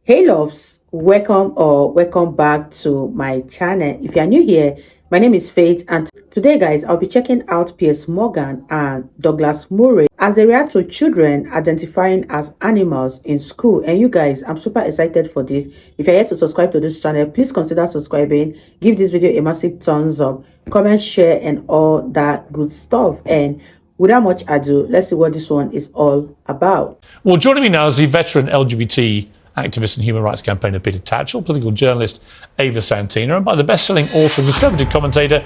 Hey loves, welcome back to my channel. If you are new here, my name is Faith, and today guys I'll be checking out Piers Morgan and Douglas Murray as they react to children identifying as animals in school. And you guys, I'm super excited for this. If you're yet to subscribe to this channel, please consider subscribing, give this video a massive thumbs up, comment, share, and all that good stuff. And without much ado, let's see what this one is all about. Well, joining me now is the veteran LGBT activist and human rights campaigner Peter Tatchell, political journalist Ava Santina, and by the best-selling author and conservative commentator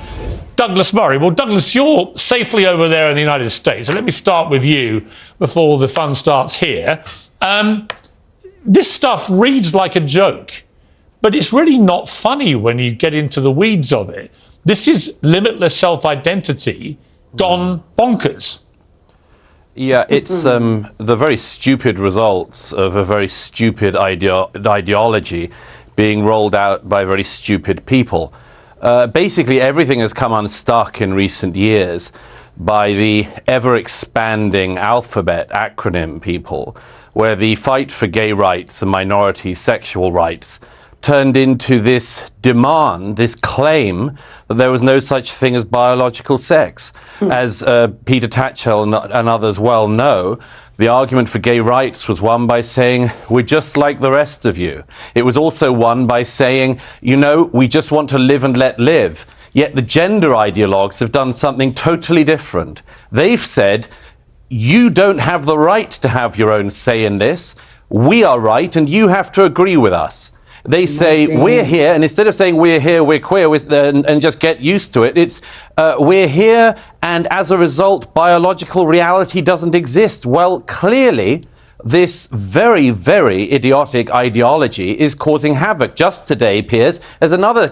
Douglas Murray. Well, Douglas, you're safely over there in the United States, so let me start with you before the fun starts here. This stuff reads like a joke, but it's really not funny when you get into the weeds of it. This is limitless self-identity gone bonkers. Yeah, it's the very stupid results of a very stupid ideology being rolled out by very stupid people. Basically, everything has come unstuck in recent years by the ever-expanding alphabet acronym people, where the fight for gay rights and minority sexual rights turned into this demand, this claim that there was no such thing as biological sex. As Peter Tatchell and others well know, the argument for gay rights was won by saying, we're just like the rest of you. It was also won by saying, you know, we just want to live and let live. Yet the gender ideologues have done something totally different. They've said, you don't have the right to have your own say in this. We are right, and you have to agree with us. They say, we're here, and instead of saying we're here, we're queer, and just get used to it, it's we're here, and as a result, biological reality doesn't exist. Well, clearly, this very, very idiotic ideology is causing havoc. Just today, Piers, there's another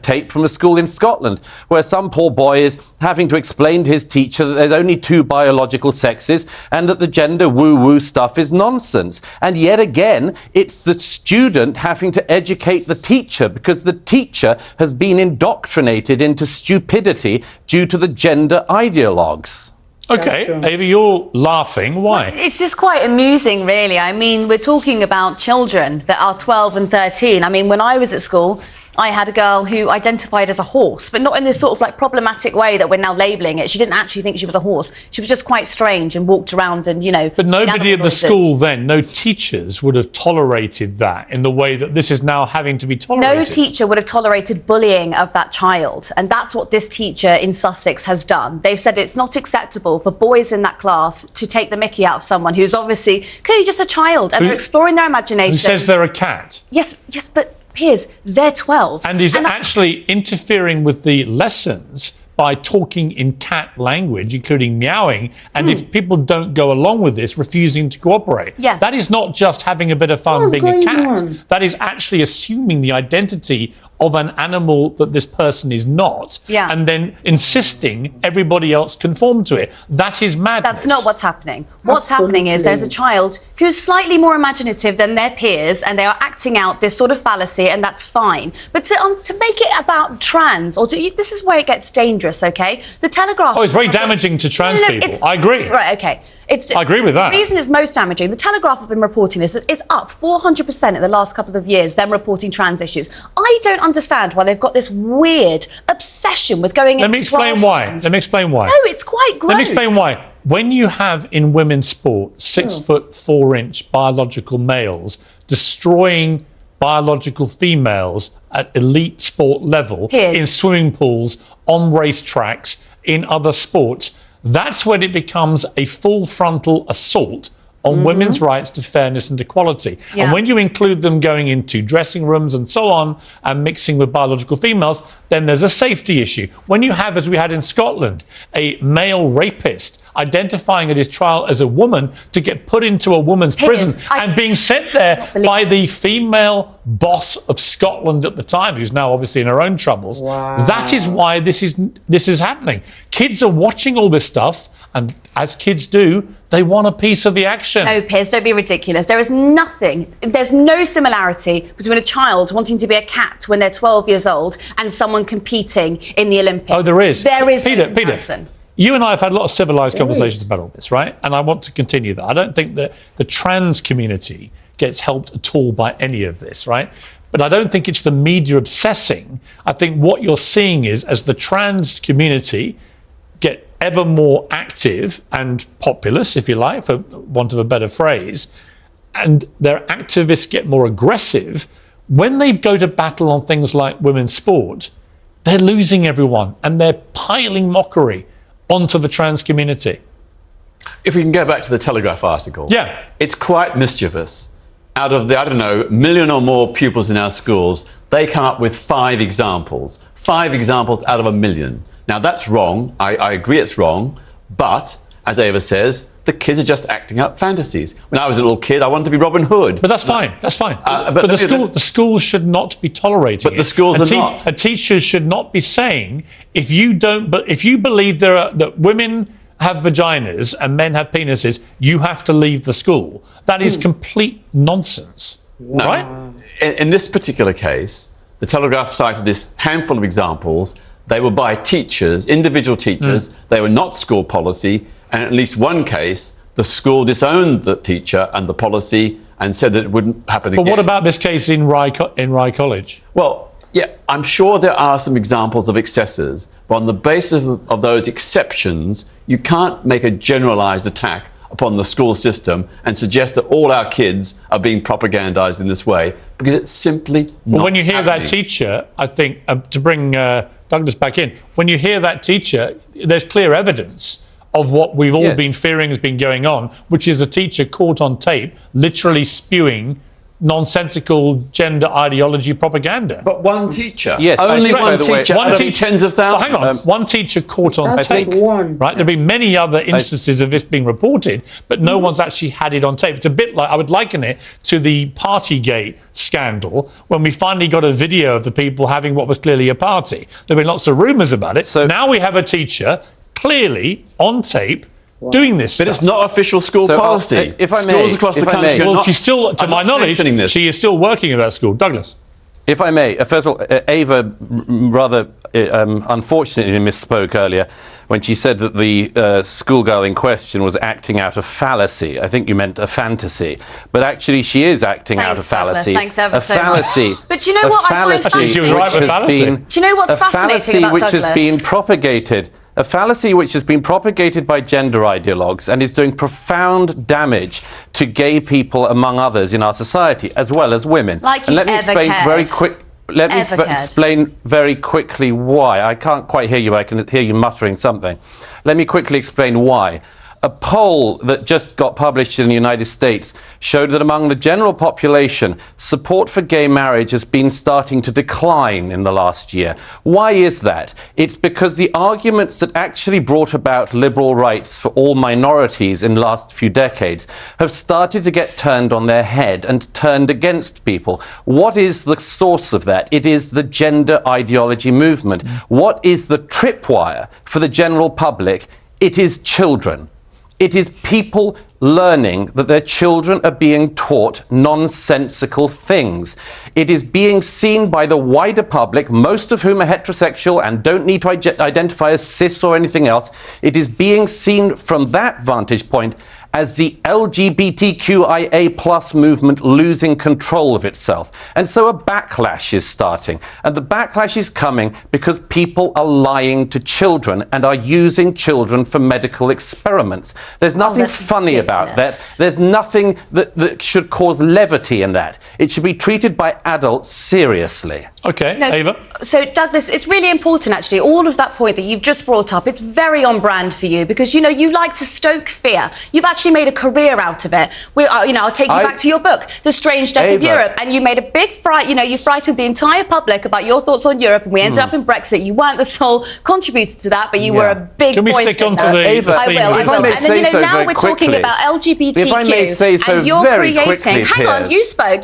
tape from a school in Scotland where some poor boy is having to explain to his teacher that there's only two biological sexes and that the gender woo-woo stuff is nonsense. And yet again, it's the student having to educate the teacher because the teacher has been indoctrinated into stupidity due to the gender ideologues. Okay, Ava, you're laughing. Why? Well, it's just quite amusing, really. I mean, we're talking about children that are 12 and 13. I mean, when I was at school, I had a girl who identified as a horse, but not in this sort of like problematic way that we're now labelling it. She didn't actually think she was a horse. She was just quite strange and walked around and, you know... But nobody at the school then, no teachers would have tolerated that in the way that this is now having to be tolerated. No teacher would have tolerated bullying of that child. And that's what this teacher in Sussex has done. They've said it's not acceptable for boys in that class to take the mickey out of someone who's obviously clearly just a child and they're exploring their imagination. Who says they're a cat? Yes, but... Piers, they're 12. And he's actually interfering with the lessons by talking in cat language, including meowing, and if people don't go along with this, refusing to cooperate. Yes. That is not just having a bit of fun being a cat. That is actually assuming the identity of an animal that this person is not, and then insisting everybody else conform to it. That is madness. That's not what's happening. What's happening is there's a child who's slightly more imaginative than their peers, and they are acting out this sort of fallacy, and that's fine. But to make it about trans, this is where it gets dangerous, okay? The Telegraph... Oh, it's very damaging to trans people. I agree. Right, okay. I agree with that. The reason it's most damaging, the Telegraph have been reporting this, it's up 400% in the last couple of years, them reporting trans issues. I don't understand why they've got this weird obsession with going into Let me explain why. No, it's quite gross. Let me explain why. When you have in women's sport 6'4" biological males destroying biological females at elite sport level in swimming pools, on racetracks, in other sports, that's when it becomes a full frontal assault on women's rights to fairness and equality. And when you include them going into dressing rooms and so on and mixing with biological females, then there's a safety issue. When you have, as we had in Scotland, a male rapist identifying at his trial as a woman to get put into a woman's prison and being sent there by the female boss of Scotland at the time, who's now obviously in her own troubles. That is why this is happening. Kids are watching all this stuff, and as kids do, they want a piece of the action. No, Piers, don't be ridiculous. There's no similarity between a child wanting to be a cat when they're 12 years old and someone competing in the Olympics. Oh, there is. There is Peter, you and I have had a lot of civilised conversations about all this, right? And I want to continue that. I don't think that the trans community gets helped at all by any of this, right? But I don't think it's the media obsessing. I think what you're seeing is, as the trans community get ever more active and populous, if you like, for want of a better phrase, and their activists get more aggressive, when they go to battle on things like women's sport, they're losing everyone and they're piling mockery onto the trans community. If we can go back to the Telegraph article, Yeah. it's quite mischievous. Out of the, I don't know, million or more pupils in our schools, they come up with 5 examples. 5 examples out of a million. Now, that's wrong. I agree it's wrong. But, as Ava says, the kids are just acting out fantasies. When I was a little kid, I wanted to be Robin Hood. But that's fine. That's fine. but the schools should not be tolerating But the schools are not. A teacher should not be saying, if you believe that women have vaginas and men have penises, you have to leave the school. That is complete nonsense, right? In this particular case, the Telegraph cited this handful of examples. They were by teachers, individual teachers. They were not school policy. And in at least one case, the school disowned the teacher and the policy and said that it wouldn't happen again. But what about this case in Rye College? Well, yeah, I'm sure there are some examples of excesses, but on the basis of those exceptions, you can't make a generalised attack upon the school system and suggest that all our kids are being propagandised in this way, because it's simply not Well, when you hear happening. that teacher, I think, to bring Douglas back in, when you hear that teacher, there's clear evidence of what we've all been fearing has been going on, which is a teacher caught on tape literally spewing nonsensical gender ideology propaganda. But one teacher. Yes, only I think, one by the way, teacher. Out of tens of thousands. Hang on, one teacher caught on That's tape. like one. Right, there've been many other instances of this being reported, but no one's actually had it on tape. It's a bit like, I would liken it to the Partygate scandal, when we finally got a video of the people having what was clearly a party. There've been lots of rumours about it. So now we have a teacher clearly on tape doing this But stuff. it's not official school policy. if I may, Schools across the if I country may. are Well, not, she's still, to I'm my not knowledge, sanctioning this. she is still working at that school. Douglas. If I may, first of all, Ava rather unfortunately misspoke earlier when she said that the schoolgirl in question was acting out a fallacy. I think you meant a fantasy. But actually she is acting out a Thanks, Douglas. fallacy. Thanks ever a so much. fallacy. But do you know a what I find fallacy fascinating? She was right with which has fallacy. been- Do you know what's a fascinating fallacy about which has Douglas? been propagated. A fallacy which has been propagated by gender ideologues and is doing profound damage to gay people, among others, in our society, as well as women. Like and you let me ever explain cared. very quick. Let me Ever cared. explain very quickly why. I can't quite hear you. I can hear you muttering something. Let me quickly explain why. A poll that just got published in the United States showed that among the general population, support for gay marriage has been starting to decline in the last year. Why is that? It's because the arguments that actually brought about liberal rights for all minorities in the last few decades have started to get turned on their head and turned against people. What is the source of that? It is the gender ideology movement. What is the tripwire for the general public? It is children. It is people learning that their children are being taught nonsensical things. It is being seen by the wider public, most of whom are heterosexual and don't need to identify as cis or anything else. It is being seen from that vantage point as the LGBTQIA plus movement losing control of itself. And so a backlash is starting. And the backlash is coming because people are lying to children and are using children for medical experiments. There's nothing that's funny about that. ridiculous. There's nothing that should cause levity in that. It should be treated by adults seriously. Okay, No, Ava. So, Douglas, it's really important, actually, all of that point that you've just brought up, it's very on brand for you because, you know, you like to stoke fear. You've actually made a career out of it. I'll take you back to your book, The Strange Death of Ava. Europe, and you made a big fright, you frightened the entire public about your thoughts on Europe, and we ended up in Brexit. You weren't the sole contributor to that, but you were a big Can we voice stick in on to that. the Ava, theme I of will. this? If I may And say then, so now very we're talking quickly. about LGBTQ. If I may say so and you're very creating. quickly, Hang on, Piers.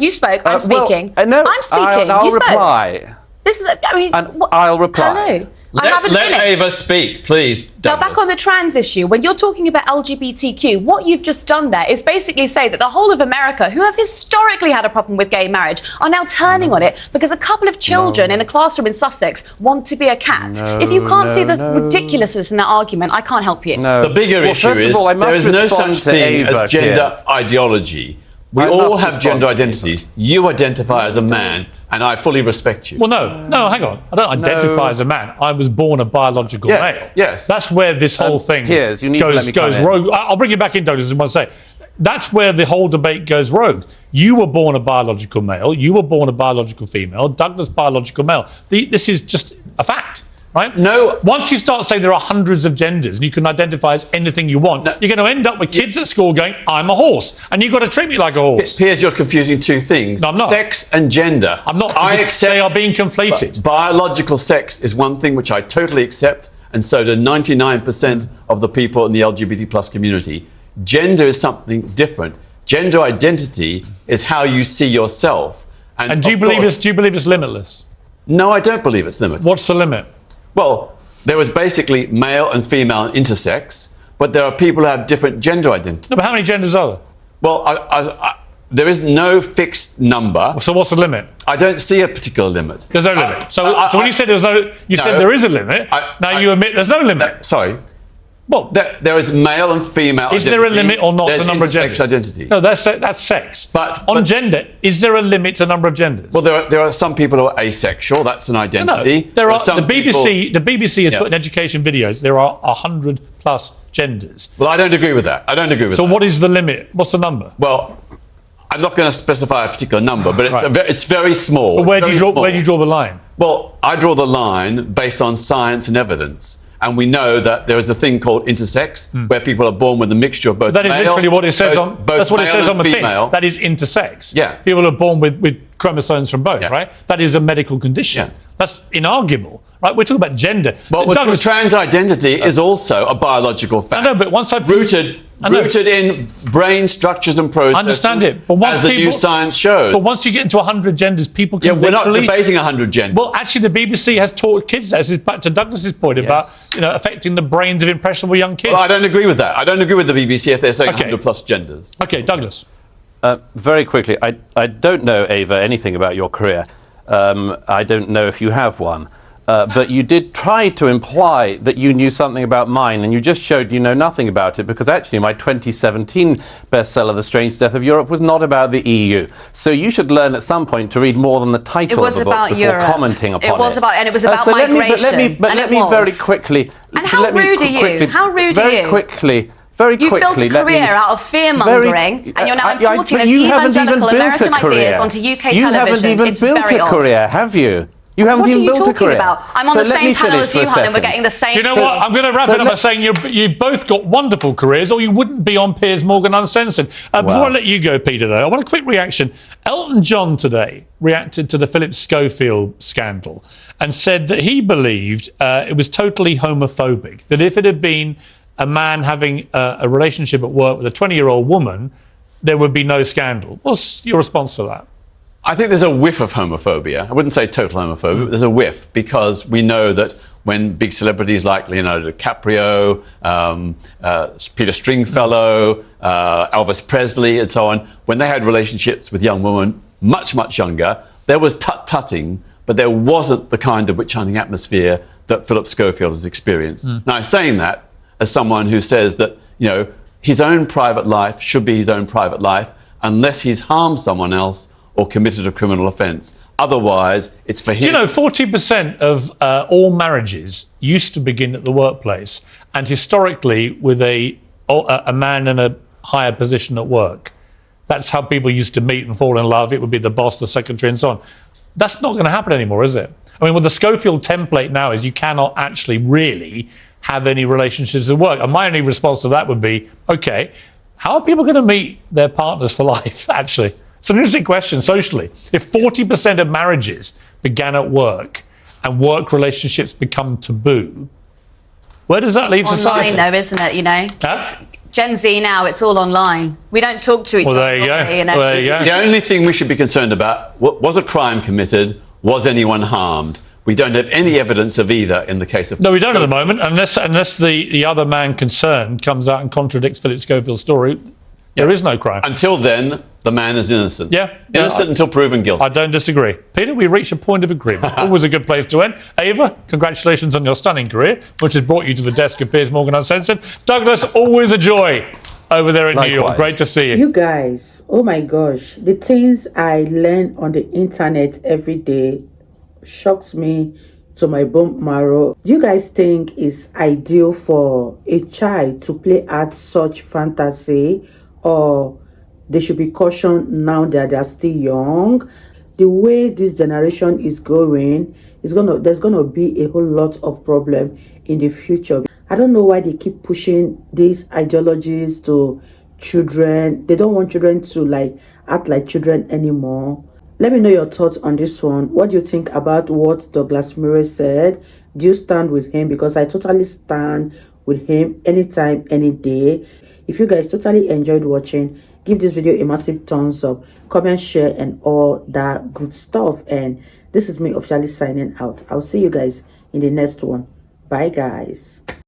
you spoke. I'm speaking. No, I'm speaking. I'll You spoke. reply. This is, And I'll reply. Hello. I haven't Let finished. Ava speak, please. Now, Douglas. back on the trans issue, when you're talking about LGBTQ, what you've just done there is basically say that the whole of America, who have historically had a problem with gay marriage, are now turning on it because a couple of children in a classroom in Sussex want to be a cat. If you can't see the ridiculousness in that argument, I can't help you. No. The bigger Well, issue first of is all, I must there is no respond such to thing Ava, as gender Piers. ideology. We I all must have respond gender to identities. You identify as a man, and I fully respect you. Well, no, hang on. I don't identify as a man. I was born a biological Yes, male. yes. That's where this whole thing Piers, you need to let me come goes in. rogue. I'll bring you back in, Douglas, in one second. That's where the whole debate goes rogue. You were born a biological male. You were born a biological female. Douglas, biological male. This is just a fact. Right? No. Once you start saying there are hundreds of genders and you can identify as anything you want, you're going to end up with kids at school going, I'm a horse. And you've got to treat me like a horse. Piers, you're confusing two things. No, I'm not. Sex and gender. I'm not. I because accept they are being conflated. Biological sex is one thing which I totally accept, and so do 99% of the people in the LGBT plus community. Gender is something different. Gender identity is how you see yourself. And do you believe it's limitless? No, I don't believe it's limited. What's the limit? Well, there was basically male and female and intersex, but there are people who have different gender identities. No, but how many genders are there? Well, there is no fixed number. So what's the limit? I don't see a particular limit. There's no limit. So when you said there's no, you said there is a limit. You admit there's no limit. Sorry. Well, there is male and female. Is there a limit or not to the number of genders? Identity. No, that's sex. But on gender, is there a limit to the number of genders? Well, there are some people who are asexual. That's an identity. No, there are some the BBC. People, the BBC has put in education videos. There are 100+ genders. Well, I don't agree with that. I don't agree with that. So what is the limit? What's the number? Well, I'm not going to specify a particular number, but it's very small. But where do you draw the line? Well, I draw the line based on science and evidence. And we know that there is a thing called intersex, where people are born with a mixture of both. That is male, literally what it says on. That's what it says on the female. tin. That is intersex. Yeah. People are born with chromosomes from both. Yeah. Right. That is a medical condition. Yeah. That's inarguable. Right. We're talking about gender. But Douglas, trans identity is also a biological fact. I know, but once rooted in brain structures and processes. I understand it, but once as the new science shows. But once you get into 100 genders, people can we're not debating 100 genders. Well, actually, the BBC has taught kids that. This is back to Douglas's point about affecting the brains of impressionable young kids. Well, I don't agree with that. I don't agree with the BBC if they're saying 100+ genders. Okay, Douglas. Very quickly, I don't know, Ava, anything about your career. I don't know if you have one. But you did try to imply that you knew something about mine, and you just showed you know nothing about it, because actually my 2017 bestseller, The Strange Death of Europe, was not about the EU. So you should learn at some point to read more than the title of the book before commenting upon it. It was about migration. But let me very quickly... And how rude are you? How rude are you? Very you quickly, built a career out of fear-mongering, and you're now importing those evangelical American ideas onto UK television. You haven't even built a career, have you? You haven't what even are you built a talking career. about? I'm on the same panel as you, Hun, and we're getting the same... Do you know what? I'm going to wrap it up by saying you've both got wonderful careers, or you wouldn't be on Piers Morgan Uncensored. Before I let you go, Peter, though, I want a quick reaction. Elton John today reacted to the Philip Schofield scandal and said that he believed it was totally homophobic, that if it had been a man having a relationship at work with a 20-year-old woman, there would be no scandal. What's your response to that? I think there's a whiff of homophobia. I wouldn't say total homophobia, but there's a whiff, because we know that when big celebrities like Leonardo DiCaprio, Peter Stringfellow, Elvis Presley and so on, when they had relationships with young women much, much younger, there was tut-tutting, but there wasn't the kind of witch-hunting atmosphere that Philip Schofield has experienced. Now, I'm saying that as someone who says that, his own private life should be his own private life unless he's harmed someone else or committed a criminal offence. Otherwise, it's for him. 40% of all marriages used to begin at the workplace, and historically with a man in a higher position at work. That's how people used to meet and fall in love. It would be the boss, the secretary, and so on. That's not going to happen anymore, is it? I mean, with the Schofield template now is you cannot actually really have any relationships at work. And my only response to that would be, okay, how are people going to meet their partners for life, actually? It's an interesting question socially. If 40% of marriages began at work and work relationships become taboo, where does that leave society? Online, though, isn't it? It's Gen Z now, it's all online. We don't talk to each other. There you go. There you go. The only thing we should be concerned about, was a crime committed? Was anyone harmed? We don't have any evidence of either in the case of... No, we don't at the moment, unless the other man concerned comes out and contradicts Philip Schofield's story. There is no crime. Until then, the man is innocent. Yeah. Innocent until proven guilty. I don't disagree. Peter, we reached a point of agreement. Always a good place to end. Ava, congratulations on your stunning career, which has brought you to the desk of Piers Morgan Uncensored. Douglas, always a joy. over there in New York. Likewise. Great to see you. You guys, oh my gosh, the things I learn on the internet every day shocks me to my bone marrow. Do you guys think it's ideal for a child to play out such fantasy, or they should be cautioned now that they're still young? The way this generation is going, there's gonna be a whole lot of problem in the future. I don't know why they keep pushing these ideologies to children. They don't want children to like act like children anymore. Let me know your thoughts on this one. What do you think about what Douglas Murray said? Do you stand with him? Because I totally stand with him anytime, any day. If you guys totally enjoyed watching, give this video a massive thumbs up, comment, share, and all that good stuff. And this is me officially signing out. I'll see you guys in the next one. Bye, guys.